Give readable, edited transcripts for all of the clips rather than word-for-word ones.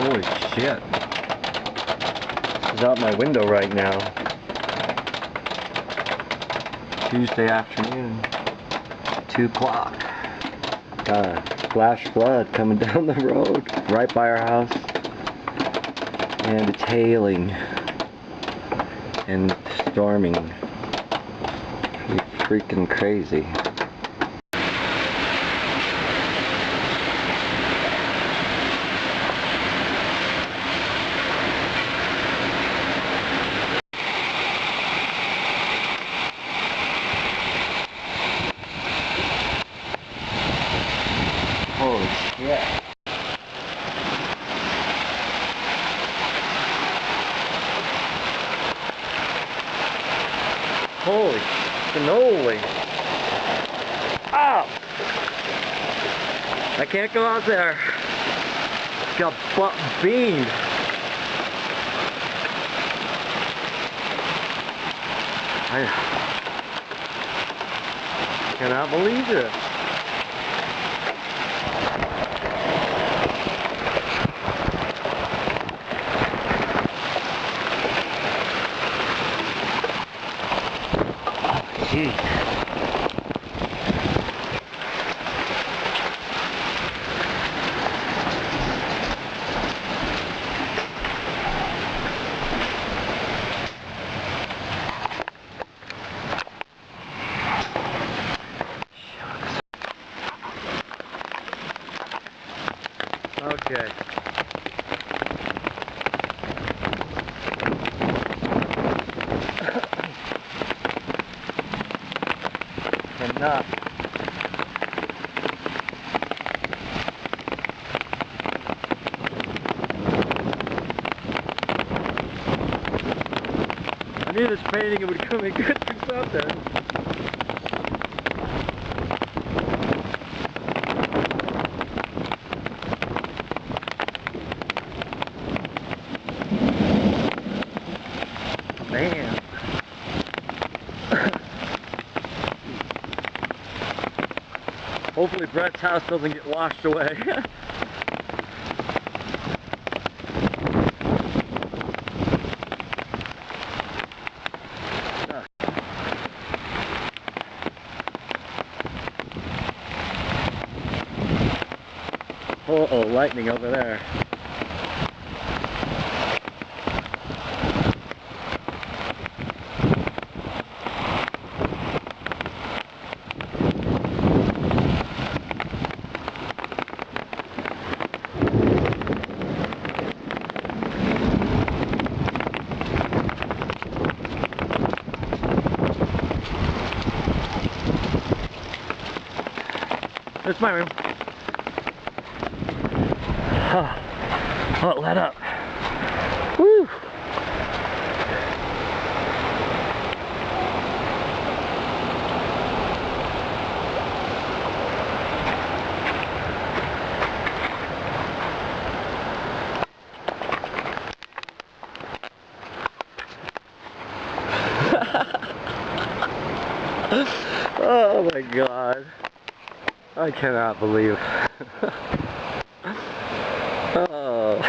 Holy shit. This is out my window right now. Tuesday afternoon. 2 o'clock. Got a flash flood coming down the road right by our house. And it's hailing and storming. It's freaking crazy. Holy shit. Holy cannoli. Ow! I can't go out there. Got butt beamed. I cannot believe this. Jeez. Okay. Cannot. I knew this painting it would come in good through something. Man. Hopefully Brett's house doesn't get washed away. Uh-oh, lightning over there. It's my room. Oh, it let up. Woo! Oh my God. I cannot believe. Oh.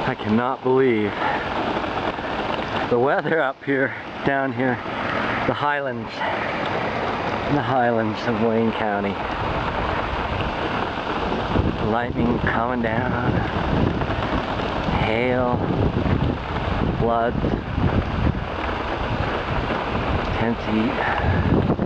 I cannot believe the weather up here, down here, the highlands of Wayne County. Lightning coming down, hail, floods, intense heat.